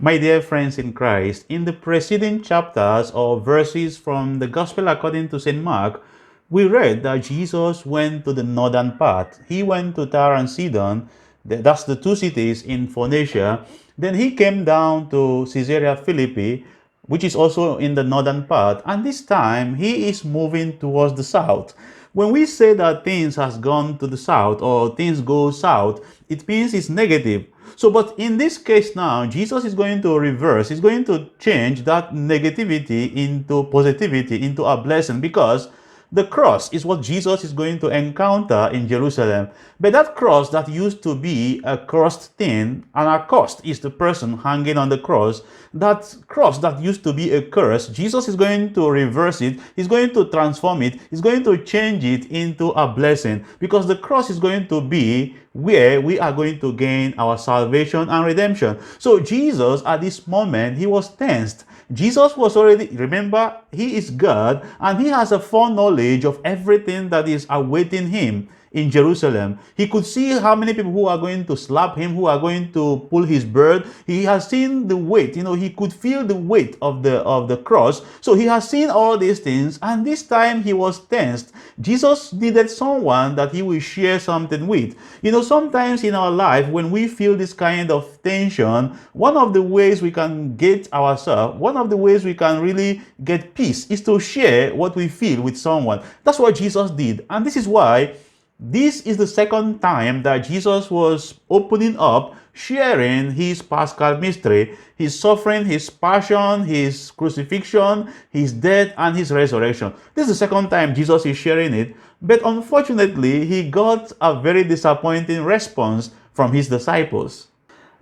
My dear friends in Christ, in the preceding chapters or verses from the Gospel according to St. Mark, we read that Jesus went to the northern part. He went to Tyre and Sidon, that's the two cities in Phoenicia. Then he came down to Caesarea Philippi, which is also in the northern part, and this time he is moving towards the south. When we say that things has gone to the south or things go south, it means it's negative. So, but in this case now, Jesus is going to reverse, he's going to change that negativity into positivity, into a blessing, because the cross is what Jesus is going to encounter in Jerusalem. But that cross that used to be a cursed thing, and accursed is the person hanging on the cross, that cross that used to be a curse, Jesus is going to reverse it, he's going to transform it, he's going to change it into a blessing, because the cross is going to be where we are going to gain our salvation and redemption. So Jesus, at this moment, he was tensed. Jesus was already, remember, he is God, and he has a foreknowledge of everything that is awaiting him in Jerusalem. He could see how many people who are going to slap him, who are going to pull his bird. He has seen the weight, he could feel the weight of the cross. So he has seen all these things, and this time he was tensed. Jesus needed someone that he will share something with. Sometimes in our life, when we feel this kind of tension, one of the ways we can get ourselves, one of the ways we can really get peace is to share what we feel with someone. That's what Jesus did. And this is why this is the second time that Jesus was opening up, sharing his Paschal mystery, his suffering, his passion, his crucifixion, his death, and his resurrection. This is the second time Jesus is sharing it, but unfortunately, he got a very disappointing response from his disciples.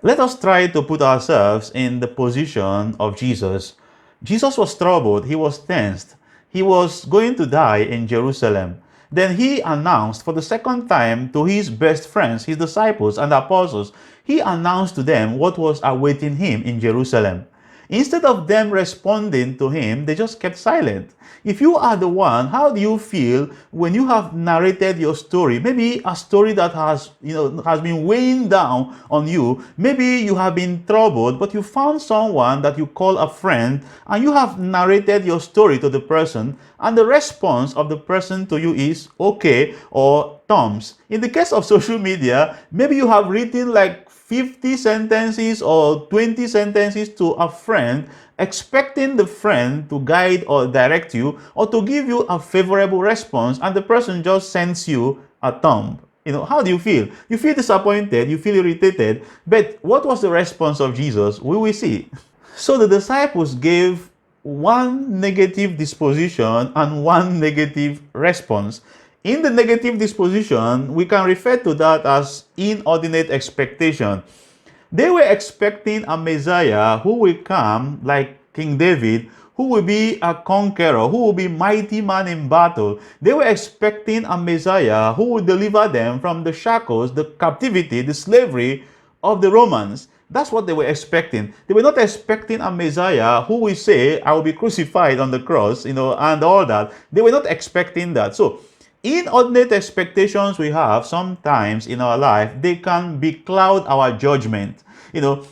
Let us try to put ourselves in the position of Jesus. Jesus was troubled, he was tensed, he was going to die in Jerusalem. Then he announced for the second time to his best friends, his disciples and apostles, he announced to them what was awaiting him in Jerusalem. Instead of them responding to him, they just kept silent. If you are the one, how do you feel when you have narrated your story? Maybe a story that has been weighing down on you. Maybe you have been troubled, but you found someone that you call a friend, and you have narrated your story to the person, and the response of the person to you is okay or thumbs. In the case of social media, maybe you have written like 50 sentences or 20 sentences to a friend, expecting the friend to guide or direct you or to give you a favorable response, and the person just sends you a thumb. How do you feel? You feel disappointed, you feel irritated, but what was the response of Jesus? We will see. So the disciples gave one negative disposition and one negative response. In the negative disposition, we can refer to that as inordinate expectation. They were expecting a Messiah who will come like King David, who will be a conqueror, who will be mighty man in battle. They were expecting a Messiah who will deliver them from the shackles, the captivity, the slavery of the Romans. That's what they were expecting. They were not expecting a Messiah who will say, I will be crucified on the cross, and all that. They were not expecting that. So, inordinate expectations we have sometimes in our life, they can becloud our judgment.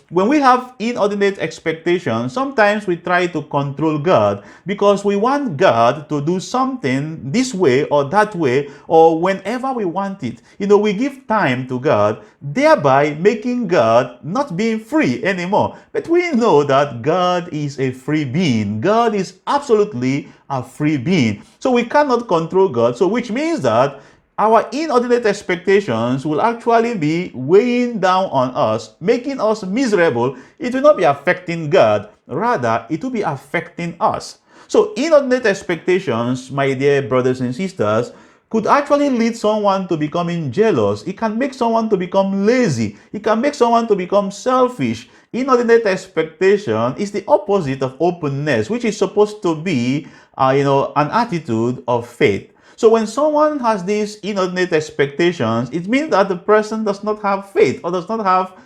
When we have inordinate expectations, sometimes we try to control God because we want God to do something this way or that way or whenever we want it. We give time to God, thereby making God not being free anymore. But we know that God is a free being. God is absolutely a free being. So we cannot control God. So which means that our inordinate expectations will actually be weighing down on us, making us miserable. It will not be affecting God. Rather, it will be affecting us. So inordinate expectations, my dear brothers and sisters, could actually lead someone to becoming jealous. It can make someone to become lazy. It can make someone to become selfish. Inordinate expectation is the opposite of openness, which is supposed to be, an attitude of faith. So when someone has these inordinate expectations, it means that the person does not have faith or does not have,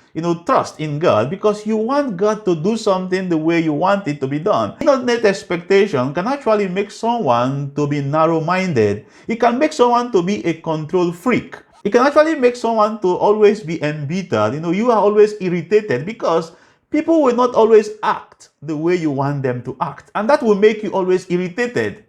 trust in God, because you want God to do something the way you want it to be done. Inordinate expectation can actually make someone to be narrow-minded. It can make someone to be a control freak. It can actually make someone to always be embittered. You are always irritated because People will not always act the way you want them to act, and that will make you always irritated.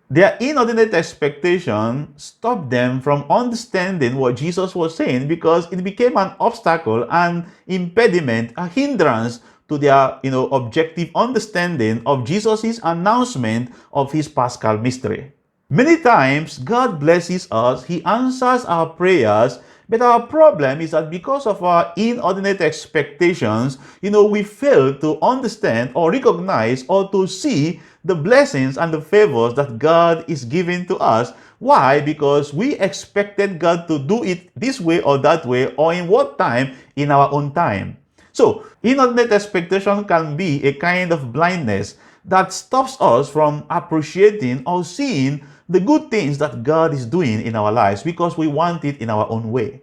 Their inordinate expectation stopped them from understanding what Jesus was saying because it became an obstacle, an impediment, a hindrance to their objective understanding of Jesus' announcement of his Paschal mystery. Many times, God blesses us, He answers our prayers, but our problem is that because of our inordinate expectations, we fail to understand or recognize or to see the blessings and the favors that God is giving to us. Why? Because we expected God to do it this way or that way, or in what time, in our own time. So, inordinate expectation can be a kind of blindness that stops us from appreciating or seeing the good things that God is doing in our lives because we want it in our own way.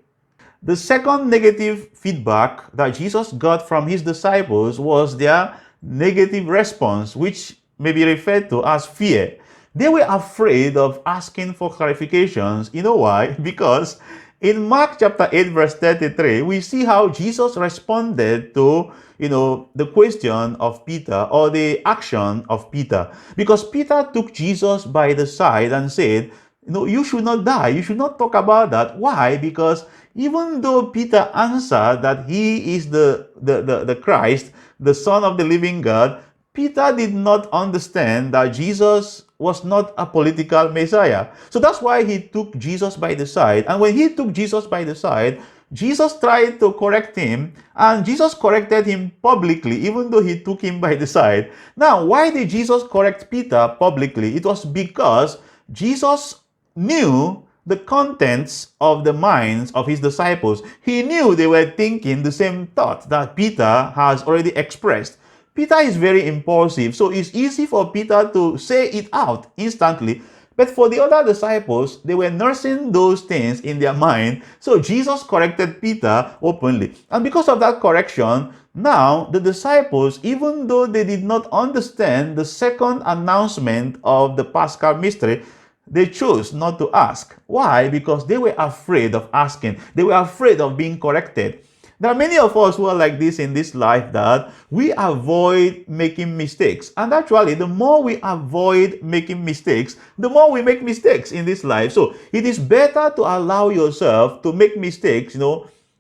The second negative feedback that Jesus got from his disciples was their negative response, which may be referred to as fear. They were afraid of asking for clarifications. You know why? Because in Mark chapter 8, verse 33, we see how Jesus responded to, the question of Peter or the action of Peter. Because Peter took Jesus by the side and said, you should not die. You should not talk about that. Why? Because even though Peter answered that he is the Christ, the Son of the living God, Peter did not understand that Jesus was not a political Messiah. So that's why he took Jesus by the side. And when he took Jesus by the side, Jesus tried to correct him, and Jesus corrected him publicly, even though he took him by the side. Now, why did Jesus correct Peter publicly? It was because Jesus knew the contents of the minds of his disciples. He knew they were thinking the same thought that Peter has already expressed. Peter is very impulsive, so it's easy for Peter to say it out instantly. But for the other disciples, they were nursing those things in their mind. So Jesus corrected Peter openly. And because of that correction, now the disciples, even though they did not understand the second announcement of the Paschal mystery, they chose not to ask. Why? Because they were afraid of asking. They were afraid of being corrected. There are many of us who are like this in this life, that we avoid making mistakes. And actually, the more we avoid making mistakes, the more we make mistakes in this life. So it is better to allow yourself to make mistakes,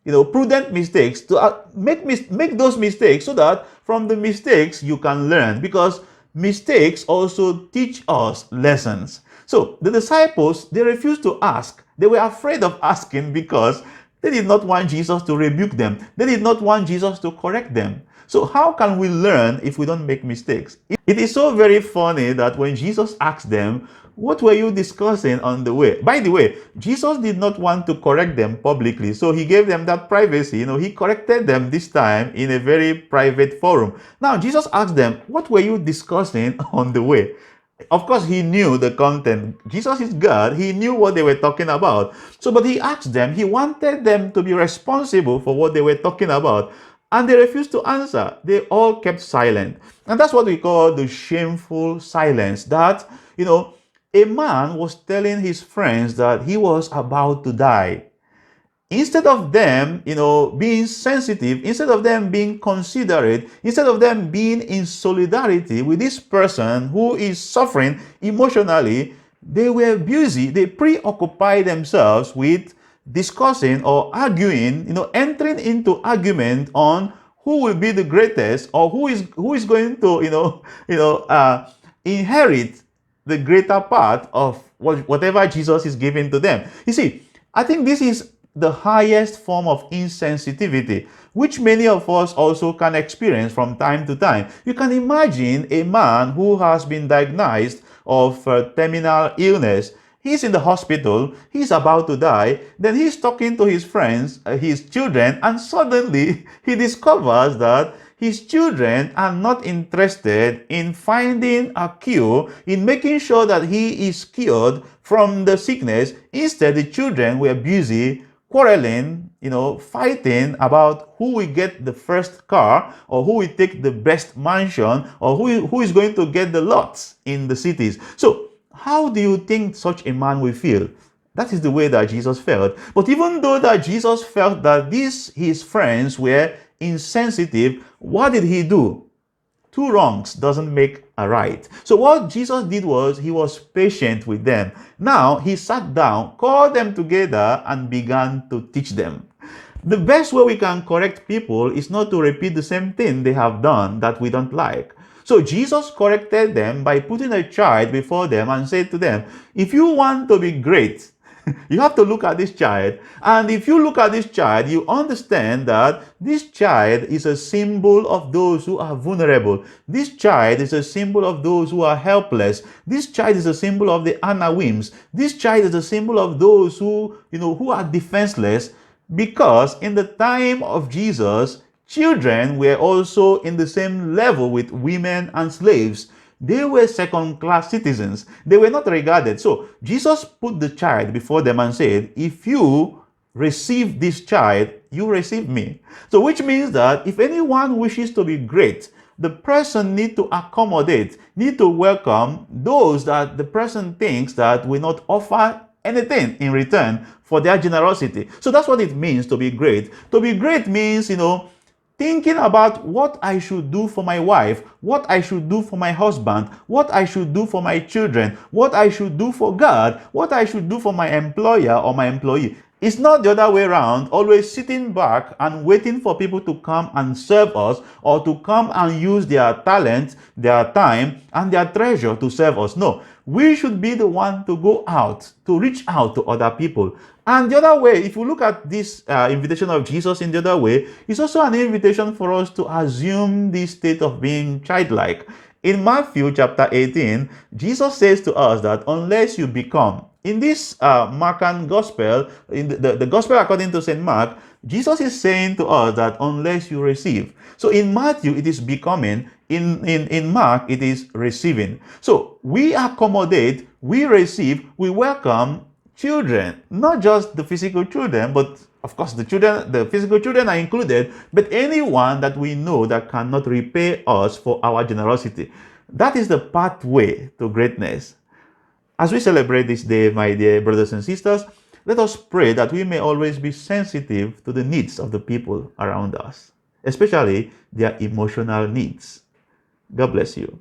prudent mistakes, to make those mistakes so that from the mistakes you can learn. Because mistakes also teach us lessons. So the disciples, they refused to ask. They were afraid of asking because they did not want Jesus to rebuke them. They did not want Jesus to correct them. So how can we learn if we don't make mistakes? It is so very funny that when Jesus asked them, what were you discussing on the way? By the way, Jesus did not want to correct them publicly, so he gave them that privacy. He corrected them this time in a very private forum. Now, Jesus asked them, what were you discussing on the way? Of course, he knew the content. Jesus is God. He knew what they were talking about. So, but he asked them, he wanted them to be responsible for what they were talking about. And they refused to answer. They all kept silent. And that's what we call the shameful silence. That, a man was telling his friends that he was about to die. Instead of them, being sensitive, instead of them being considerate, instead of them being in solidarity with this person who is suffering emotionally, they were busy. They preoccupied themselves with discussing or arguing, entering into argument on who will be the greatest, or who is going to, inherit the greater part of whatever Jesus is giving to them. You see, I think this is the highest form of insensitivity, which many of us also can experience from time to time. You can imagine a man who has been diagnosed of terminal illness. He's in the hospital, he's about to die, then he's talking to his friends, his children, and suddenly he discovers that his children are not interested in finding a cure, in making sure that he is cured from the sickness. Instead, the children were busy quarreling, fighting about who will get the first car, or who will take the best mansion, or who is going to get the lots in the cities. So how do you think such a man will feel? That is the way that Jesus felt. But even though that Jesus felt that his friends were insensitive, what did he do? Two wrongs doesn't make a right. So what Jesus did was he was patient with them. Now he sat down, called them together, and began to teach them. The best way we can correct people is not to repeat the same thing they have done that we don't like. So Jesus corrected them by putting a child before them and said to them, if you want to be great, you have to look at this child. And if you look at this child, you understand that this child is a symbol of those who are vulnerable. This child is a symbol of those who are helpless. This child is a symbol of the anawims. This child is a symbol of those who are defenseless. Because in the time of Jesus, children were also in the same level with women and slaves. They were second-class citizens. They were not regarded. So Jesus put the child before them and said, if you receive this child, you receive me. So which means that if anyone wishes to be great, the person need to accommodate, need to welcome those that the person thinks that will not offer anything in return for their generosity. So that's what it means to be great. To be great means, thinking about what I should do for my wife, what I should do for my husband, what I should do for my children, what I should do for God, what I should do for my employer or my employee. It's not the other way around, always sitting back and waiting for people to come and serve us or to come and use their talent, their time, and their treasure to serve us. No, we should be the one to go out, to reach out to other people. And the other way, if you look at this invitation of Jesus in the other way, it's also an invitation for us to assume this state of being childlike. In Matthew chapter 18, Jesus says to us that unless you become, in this Markan gospel, in the gospel according to St. Mark, Jesus is saying to us that unless you receive. So in Matthew, it is becoming. In Mark, it is receiving. So we accommodate, we receive, we welcome children, not just the physical children, but of course the physical children are included, but anyone that we know that cannot repay us for our generosity. That is the pathway to greatness. As we celebrate this day, my dear brothers and sisters, let us pray that we may always be sensitive to the needs of the people around us, especially their emotional needs. God bless you.